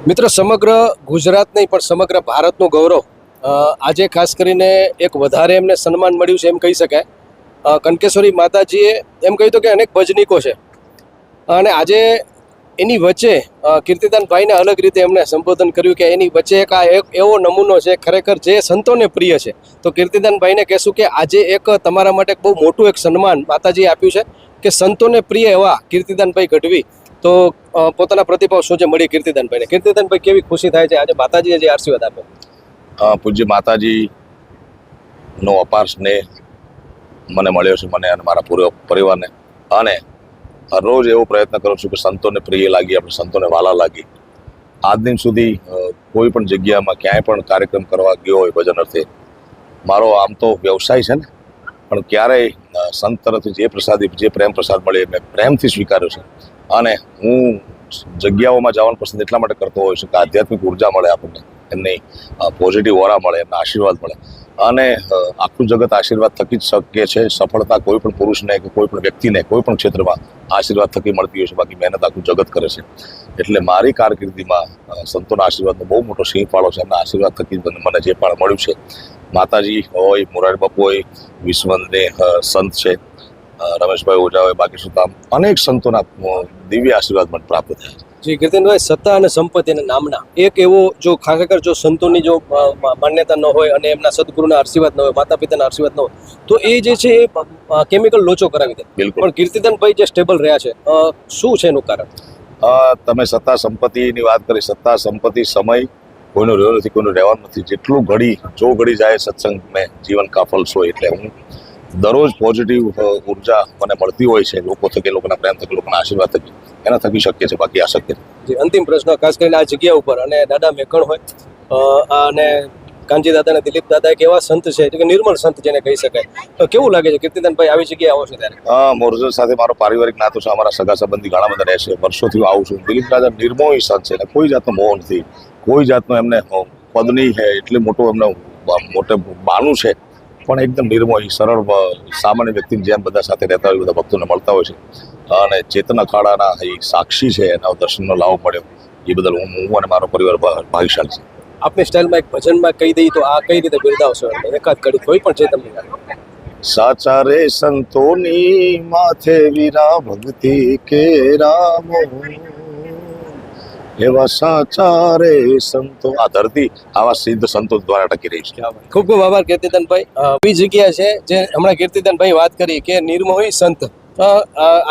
મિત્રો, સમગ્ર ગુજરાત નહીં પણ સમગ્ર ભારતનું ગૌરવ આજે ખાસ કરીને એક વધારે એમને સન્માન મળ્યું છે એમ કહી શકાય. કનકેશ્વરી માતાજીએ એમ કહ્યું હતું કે અનેક ભજનીકો છે અને આજે એની વચ્ચે કીર્તિદાનભાઈને અલગ રીતે એમણે સંબોધન કર્યું કે એની વચ્ચે એક એવો નમૂનો છે ખરેખર જે સંતોને પ્રિય છે. તો કીર્તિદાનભાઈને કહેશું કે આજે એક તમારા માટે બહુ મોટું એક સન્માન માતાજીએ આપ્યું છે કે સંતોને પ્રિય એવા કીર્તિદાનભાઈ ગઢવી. તો પોતાના પ્રતિભાવ શું છે મળી કીર્તિદાનભાઈને. કીર્તિદાનભાઈ, કેવી ખુશી થાય છે આજે માતાજીએ જે આશીર્વાદ આપ્યો? પૂજ્ય માતાજીનો અપાર સ્નેહ મને મળ્યો છે, મને અને મારા પૂરા પરિવારને. અને રોજ એવો પ્રયત્ન કરું છું કે સંતોને પ્રિય લાગી, આપણે સંતોને વાલા લાગી. આજ દિન સુધી કોઈ પણ જગ્યામાં ક્યાંય પણ કાર્યક્રમ કરવા ગયો હોય ભજન અર્થે, મારો આમ તો વ્યવસાય છે ને, પણ ક્યારેય સંત તરફથી જે પ્રેમ પ્રસાદ મળે એ મેં પ્રેમથી સ્વીકાર્યો છે. અને હું જગ્યાઓમાં જવાનું પસંદ એટલા માટે કરતો હોઉં છું કે આધ્યાત્મિક ઉર્જા મળે આપણને, એમની પોઝિટિવ ઓરા મળે, એમના આશીર્વાદ મળે. અને આખું જગત આશીર્વાદ થકી જ શક્ય છે. સફળતા કોઈ પણ પુરુષને કે કોઈ પણ વ્યક્તિને કોઈ પણ ક્ષેત્રમાં આશીર્વાદ થકી મળતી હોય છે, બાકી મહેનત આખું જગત કરે છે. એટલે મારી કારકિર્દીમાં સંતોના આશીર્વાદનો બહુ મોટો સિંહ ફાળો છે. એમના આશીર્વાદ થકી મને જે પણ મળ્યું છે, માતાજી હોય, મોરારી બાપુ હોય, વિશ્વને સંત છે, રમેશભાઈ ઓઝા હોય, બાકી સુતામ, અનેક સંતોના દિવ્ય આશીર્વાદ મને પ્રાપ્ત થયા છે. જી કીર્તિદાનભાઈ, સત્તા અને સંપત્તિ અને નામના એક એવો જો ખરેખર જો સંતોની જો માન્યતા ન હોય અને એમના સદગુરુના આશીર્વાદ ન હોય, માતા પિતાના આશીર્વાદ ન હોય, તો એ જે છે એ કેમિકલ લોચો કરાવી દે. બિલકુલ. પણ કીર્તિદાનભાઈ જે સ્ટેબલ રહ્યા છે, શું છે એનું કારણ? તમે સત્તા સંપત્તિની વાત કરી. સત્તા સંપત્તિ સમય કોઈનો રહ્યો નથી, કોઈનો રહેવાનો નથી. જેટલું ઘડી જાય સત્સંગ મેં જીવન કાફલ છો. એટલે હું દરરોજ પોઝિટિવ ઉર્જા મને મળતી હોય છે, લોકો થકી, લોકોના પ્રેમ થકી, લોકોના આશીર્વાદ થકી. એના થકી શક્ય છે, બાકી અશક્ય છે. જી, અંતિમ પ્રશ્ન ખાસ કરીને આ જગ્યા ઉપર અને દાદા મેકણ હોય અને કાનજી દાદા અને દિલીપ દાદા એક એવા સંત છે કે નિર્મળ સંત જેને કહી શકાય. તો કેવું લાગે છે કીર્તિદાનભાઈ આવી જગ્યાએ આવો છો ત્યારે? મોરજલ સાથે મારો પારિવારિક નાતો છે, અમારા સગા સંબંધી ઘણા બધા રહે છે, વર્ષોથી હું આવું છું. દિલીપ દાદા નિર્મોહી સંત છે, કોઈ જાતનો મોહ નથી, કોઈ જાતનો એમને પદની છે એટલે મોટું એમને મોટે બાનું છે, પણ એકદમ નિર્મોહી, સરળ, સામાન્ય વ્યક્તિની જેમ બધા સાથે રહેતા હોય, બધા ભક્તોને મળતા હોય છે. અને ચેતન અખાડાના એ સાક્ષી છે, એના દર્શનનો લાભ મળ્યો, એ બદલ હું અને મારો પરિવાર ભાગ્યશાળી છે. આપની સ્ટાઇલમાં એક ભજનમાં કહી દઈએ તો આ કઈ રીતે બિરદાવશો? એકાદ કડી કોઈ પણ છે તમને? સાચા રે સંતોની માથે વીરા ભક્તિ કે રામો, એવા સાચા રે સંતો. આ ધરતી આવા સિદ્ધ સંતો દ્વારા ટકી રહી છે. ખૂબ ખૂબ આભાર કીર્તિદાનભાઈ. એવી જગ્યા છે જે હમણાં કીર્તિદાનભાઈ વાત કરી કે નિર્મોહી સંત.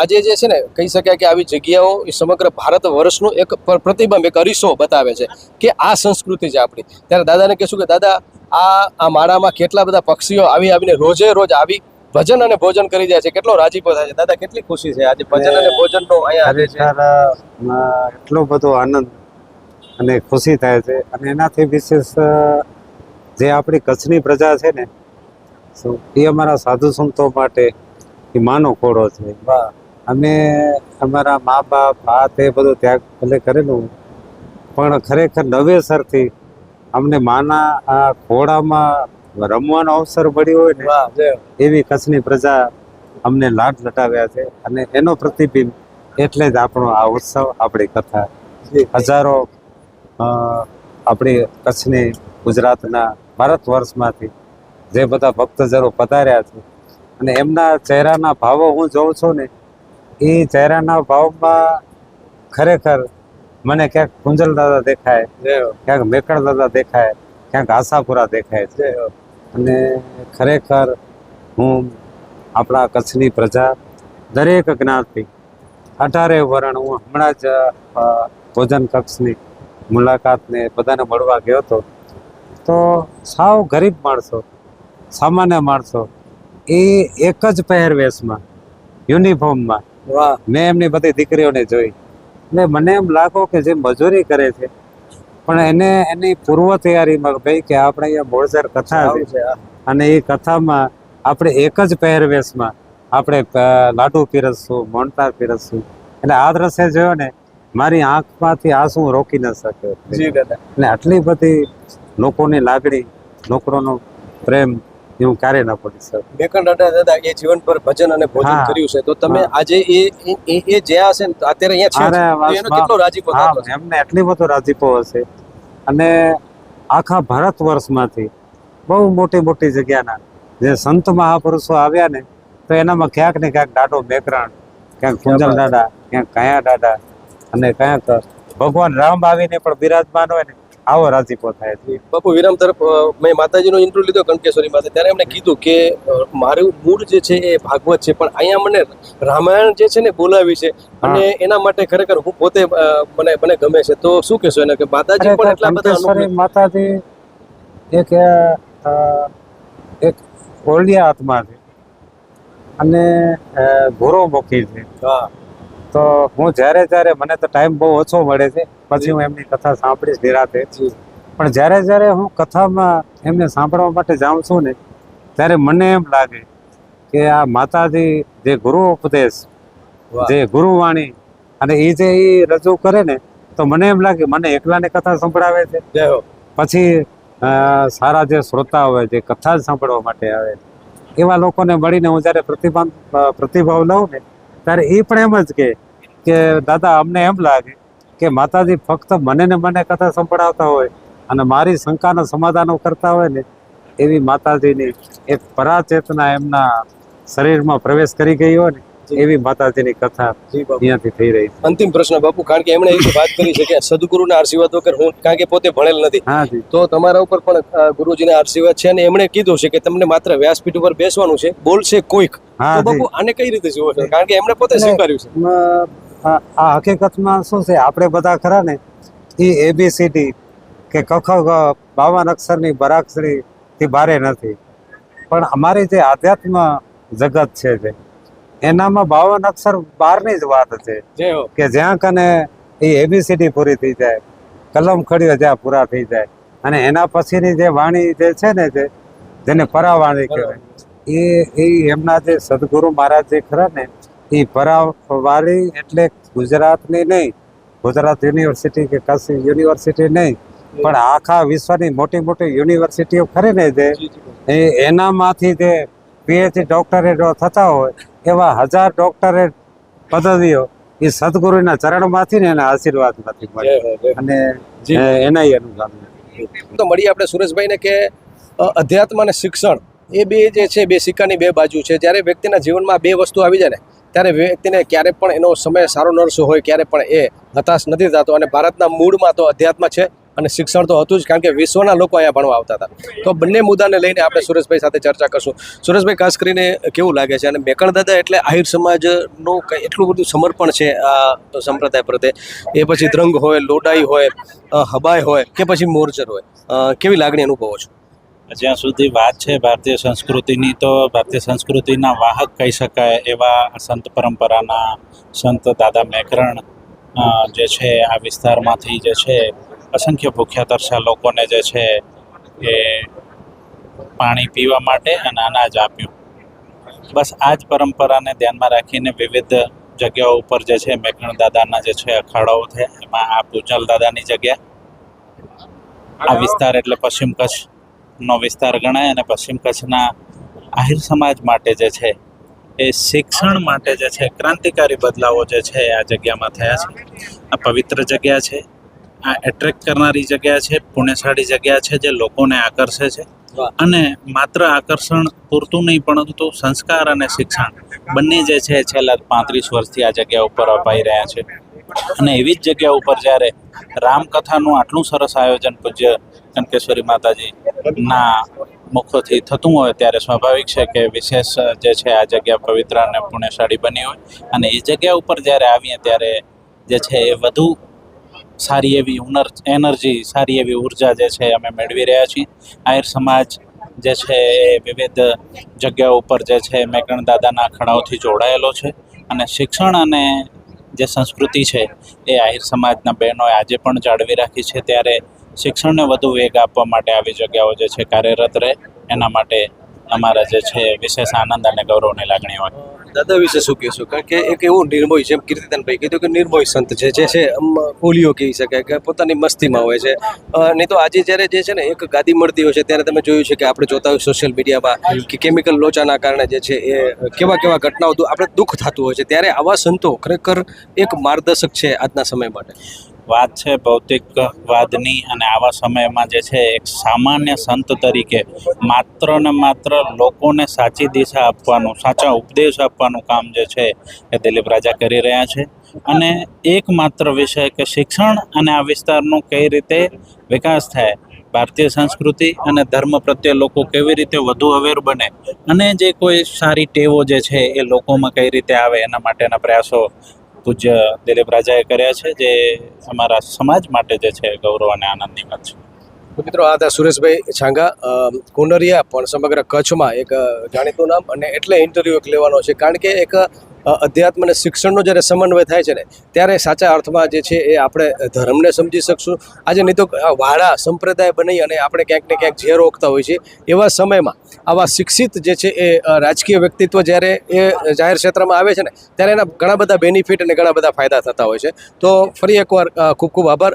આજે જે છે ને કહી શકાય કે આવી જગ્યાઓ એ સમગ્ર ભારત વર્ષનું એક પ્રતિબંધ, એક અરીસો બતાવે છે કે આ સંસ્કૃતિ છે આપણી. ત્યારે દાદાને કહેશું કે દાદા, આ માળામાં કેટલા બધા પક્ષીઓ આવીને રોજે રોજ આવી ભજન અને ભોજન કરી જાય છે, કેટલો રાજીપો થાય છે. દાદા, કેટલી ખુશી છે આજે ભજન અને ભોજનનો અહીંયા? એટલો બધો આનંદ અને ખુશી થાય છે. અને એનાથી વિશેષ જે આપણી કચ્છની પ્રજા છે ને, એ અમારા સાધુ સંતો માટે એ માનો ખોડો છે. અમે અમારા મા બાપ તે બધું ત્યાગ ભલે કરેલું, પણ ખરેખર નવેસરથી અમને માના આ ખોડામાં રમવાનો અવસર મળ્યો હોય ને, એવી કચ્છની પ્રજા અમને લાડ લટાવ્યા છે. અને એનો પ્રતિબિંબ એટલે જ આપણો આ ઉત્સવ, આપણી કથા. હજારો આપણી કચ્છની, ગુજરાતના, ભારત વર્ષમાંથી જે બધા ભક્તજનો પધાર્યા છે, અને એમના ચહેરાના ભાવો હું જોઉં છું ને, એ ચહેરાના ભાવમાં ખરેખર મને ક્યાંક કુંજલ દાદા દેખાય, ક્યાંક મેકણ દાદા દેખાય, ક્યાંક આશાપુરા દેખાય છે. અને ખરેખર હું આપણા કચ્છની પ્રજા, દરેક જ્ઞાતિ, 18 વર્ણ, હું હમણાં જ ભોજન કક્ષની મુલાકાતને બધાને મળવા ગયો હતો, તો સાવ ગરીબ માણસો, સામાન્ય માણસો, એ એક જ પહેરવેશમાં, યુનિફોર્મમાં મેં એમની બધી દીકરીઓને જોઈ. એટલે મને એમ લાગો કે જે મજૂરી કરે છે, પણ એની પૂર્વ તૈયારીમાં ભાઈ કે આપણે અહીંયા બોળઝર કથા છે, અને એ કથામાં આપણે એક જ પહેરવેશમાં આપણે લાડુ પીરસશું, મોનતા પીરસશું. એટલે આ દ્રશ્ય જોયો ને, મારી આંખમાંથી આંસુ રોકી ન શક્યો. એટલે આટલી બધી લોકોની લાગણી, લોકોનો પ્રેમ, એ હું ક્યારેય ન ભૂલી શકું. મેકણ દાદા એ જીવનભર ભજન અને ભોજન હા. કર્યું છે, તો તમે હા. આજે એ જ્યાં હશે ને તો અત્યારે અહીંયા છે અરે જ. તો એનો કેટલો રાજીપો હા, થતો હશે? એમને એટલી બધો રાજીપો હશે. અને આખા ભારત વર્ષમાંથી બહુ મોટી મોટી જગ્યાના જે સંત મહાપુરુષો આવ્યા ને, તો એનામાં ક્યાંક ને ક્યાંક દાદો મેકરણ, ક્યાંક કુંજલ દાદા, ક્યાંક કયા દાદા, અને ક્યાંક ભગવાન રામ આવીને પણ બિરાજમાન હોય ને, આવો રાજીપો થાય છે. બાપુ વિરામ તરફ મેં માતાજીનો ઇન્ટરવ્યુ લીધો કનકેશ્વરી માતા, ત્યારે એમણે કીધું કે મારું મૂળ જે છે એ ભાગવત છે, પણ અહીંયા મને રામાયણ જે છે ને બોલાવી છે, અને એના માટે ખરેખર હું પોતે મને ગમે છે. તો શું કહેશો એને, કે માતાજી પણ એટલા બધા કંકેશ્વરી અનુકૂળ? માતાજી એક ઓલિયા આત્મા છે અને ગુરુમુખી છે. હા, તો હું જ્યારે મને તો ટાઈમ બહુ ઓછો મળે છે, પછી હું એમની કથા સાંભળીશ નિરાતે. પણ જ્યારે હું કથામાં એમને સાંભળવા માટે જાઉં છું ને, ત્યારે મને એમ લાગે કે આ માતાજી જે ગુરુ ઉપદેશ, વાહ. જે ગુરુવાણી, અને એ જે રજૂ કરે ને, તો મને એમ લાગે મને એકલાને કથા સંભળાવે છે. જય હો. પછી સારા જે શ્રોતા હોય, જે કથા સાંભળવા માટે આવે, એવા લોકોને મળીને હું જ્યારે પ્રતિભાવ લઉં ને, ત્યારે એ પણ એમ જ કે દાદા અમને એમ લાગે કે માતાજી ફક્ત મને ને મને કથા સંભળાવતા હોય અને મારી શંકાના સમાધાનો કરતા હોય ને, એવી માતાજીની એક પરાચેતના એમના શરીરમાં પ્રવેશ કરી ગઈ હોય ને, એવી માતાજીની કથા જી બાપુ. અહીંયાથી થઈ રહી છે. અંતિમ પ્રશ્ન બાપુ, કારણ કે એમણે એક વાત કરી છે કે સદગુરુના આશીર્વાદ વગર હું, કારણ કે પોતે ભણેલ નથી, હા જી. તો તમારા ઉપર પણ ગુરુજીના આશીર્વાદ છે, અને એમણે કીધું છે કે તમને માત્ર વ્યાસપીઠ ઉપર બેસવાનું છે, બોલશે કોઈક. હા તો બાપુ જી. આને કઈ રીતે જુઓ છો? કારણ કે એમણે પોતે સ્વીકાર્યું છે. આ હકીકતમાં શું છે, આપણે બધા ખરા ને એ ABCD કે કખ 52 અક્ષરની બરાક્ષરી થી બારે નથી, પણ અમારી જે આધ્યાત્મ જગત છે એનામાં 52 અક્ષર બહારની જ વાત છે. જય હો. કે જ્યાં કને એ ABCD પૂરી થઈ જાય, કલમ ખડીઓ જ્યાં પૂરા થઈ જાય, અને એના પછીની જે વાણી જે છે ને, જેને પરાવાણી કહેવાય, એ એમના જે સદગુરુ મહારાજ જે ખરા ને, એ પરાવાળી એટલે ગુજરાતની નહીં, ગુજરાત યુનિવર્સિટી કે કચ્છ યુનિવર્સિટી નહીં, પણ આખા વિશ્વની મોટી મોટી યુનિવર્સિટીઓ ખરી ને, એનામાંથી જે PhD ડોક્ટરેટ થતા હોય, એવા 1000 ડોક્ટરેટ પદવીઓ એ સદગુરુના ચરણમાંથી ને એના આશીર્વાદમાંથી મળે. જય હો, જય હો. અને જી. એના અનુગામી. તો મળીએ આપણે સુરેશભાઈને કે અધ્યાત્મ અને શિક્ષણ એ બે જે છે, બે સિક્કાની બે બાજુ છે. જ્યારે વ્યક્તિના જીવનમાં બે વસ્તુ આવી જાય ને, ત્યારે વ્યક્તિને ક્યારે પણ એનો સમય સારો નરસો હોય, ક્યારે પણ એ હતાશ નથી થતો. અને ભારતના મૂળમાં તો અધ્યાત્મ છે અને શિક્ષણ તો હતું જ, કારણ કે વિશ્વના લોકો અહીંયા ભણવા આવતા હતા. તો બંને મુદ્દાને લઈને આપણે સુરેશભાઈ સાથે ચર્ચા કરશું. સુરેશભાઈ, ખાસ કરીને કેવું લાગે છે, અને મેકણ દાદા એટલે આહિર સમાજનું એટલું બધું સમર્પણ છે આ સંપ્રદાય પ્રત્યે, એ પછી દ્રંગ હોય, લોડાઈ હોય, હબાઈ હોય, કે પછી મોરચર હોય, કેવી લાગણી અનુભવો છો? જ્યાં સુધી વાત છે ભારતીય સંસ્કૃતિની, તો ભારતીય સંસ્કૃતિના વાહક કહી શકાય એવા સંત પરંપરાના સંત દાદા મેકરણ જે છે, આ વિસ્તારમાંથી જે છે અસંખ્ય ભૂખ્યા તરસ્યા લોકોને જે છે એ પાણી પીવા માટે અને અનાજ આપ્યું. બસ આ જ પરંપરાને ધ્યાનમાં રાખીને વિવિધ જગ્યાઓ ઉપર જે છે મેકરણ દાદાના જે છે અખાડાઓ થયા. એમાં આ પૂજલ દાદાની જગ્યા, આ વિસ્તાર એટલે પશ્ચિમ કચ્છનો વિસ્તાર ગણાય, અને પશ્ચિમ કચ્છના આહિર સમાજ માટે જે છે એ શિક્ષણ માટે જે છે ક્રાંતિકારી બદલાવો જે છે આ જગ્યામાં થયા છે. આ પવિત્ર જગ્યા છે, આ એટ્રેક્ટ કરનારી જગ્યા છે, પુણ્યશાળી જગ્યા છે, જે લોકોને આકર્ષે છે. અને માત્ર આકર્ષણ પૂરતું નહીં, પરંતુ સંસ્કાર અને શિક્ષણ બંને જે છે છેલ્લા 35 વર્ષથી આ જગ્યા ઉપર અપાઈ રહ્યા છે. અને એવી જ જગ્યા ઉપર જ્યારે રામકથાનું આટલું સરસ આયોજન પૂજ્ય કનકેશ્વરી માતાજી ના મુખોથી થતું હોય, ત્યારે સ્વાભાવિક છે કે વિશેષ જે છે આ જગ્યા પવિત્ર અને પુણ્યશાળી બની હોય. અને એ જગ્યા ઉપર જ્યારે આવીએ ત્યારે જે છે એ વધુ સારી એવી એનર્જી, સારી એવી ઉર્જા જે છે અમે મેળવી રહ્યા છીએ. આહિર સમાજ જે છે એ વિવિધ જગ્યાઓ ઉપર જે છે મેકરણ દાદાના અખાડાઓથી જોડાયેલો છે. અને શિક્ષણ અને જે સંસ્કૃતિ છે એ આહિર સમાજના બહેનોએ આજે પણ જાળવી રાખી છે. ત્યારે શિક્ષણને વધુ વેગ આપવા માટે આવી જગ્યાઓ જે છે કાર્યરત રહે, એના માટે અમારા જે છે વિશેષ આનંદ અને ગૌરવની લાગણી હોય. દાદા વિશે શું કહેશો? કારણ કે એક એવું નિર્મોહી, જેમ કીર્તિદાનભાઈ કીધું કે નિર્મોહી સંત છે, જે છે ઓલિયો કહી શકાય કે પોતાની મસ્તીમાં હોય છે. નહીં તો આજે જ્યારે જે છે ને એક ગાદી મળતી હોય છે ત્યારે તમે જોયું છે કે આપણે જોતા હોય સોશિયલ મીડિયામાં કે કેમિકલ લોચાના કારણે જે છે એ કેવા કેવા ઘટનાઓ આપણે દુઃખ થતું હોય છે, ત્યારે આવા સંતો ખરેખર એક માર્ગદર્શક છે આજના સમય માટે. વાત છે ભૌતિકવાદની, અને આવા સમયમાં જે છે એક સામાન્ય સંત તરીકે માત્ર ને માત્ર લોકોને સાચી દિશા આપવાનું, સાચા ઉપદેશ આપવાનું કામ જે છે એ દિલીપ રાજા કરી રહ્યા છે. અને એકમાત્ર વિષય કે શિક્ષણ અને આ વિસ્તારનો કઈ રીતે વિકાસ થાય, ભારતીય સંસ્કૃતિ અને ધર્મ પ્રત્યે લોકો કેવી રીતે વધુ અવેર બને, અને જે કોઈ સારી ટેવો જે છે એ લોકોમાં કઈ રીતે આવે, એના માટેના પ્રયાસો પૂજ્ય દિલીપ રાજાએ કર્યા છે, જે અમારા સમાજ માટે જે છે ગૌરવ અને આનંદની વાત છે. તો મિત્રો, આ હતા સુરેશભાઈ છાંગા, કુંડરિયા પણ સમગ્ર કચ્છમાં એક જાણીતું નામ, અને એટલે ઇન્ટરવ્યૂ એક લેવાનો છે કારણ કે એક અધ્યાત્મ અને શિક્ષણનો જ્યારે સમન્વય થાય છે ને, ત્યારે સાચા અર્થમાં જે છે એ આપણે ધર્મને સમજી શકશું. આજે નહીં તો વાડા સંપ્રદાય બની અને આપણે ક્યાંક ને ક્યાંક ઝેર ઓકતા હોય છે, એવા સમયમાં આવા શિક્ષિત જે છે એ રાજકીય વ્યક્તિત્વ જ્યારે એ જાહેર ક્ષેત્રમાં આવે છે ને, ત્યારે એના ઘણા બધા બેનિફિટ અને ઘણા બધા ફાયદા થતા હોય છે. તો ફરી એકવાર ખૂબ ખૂબ આભાર.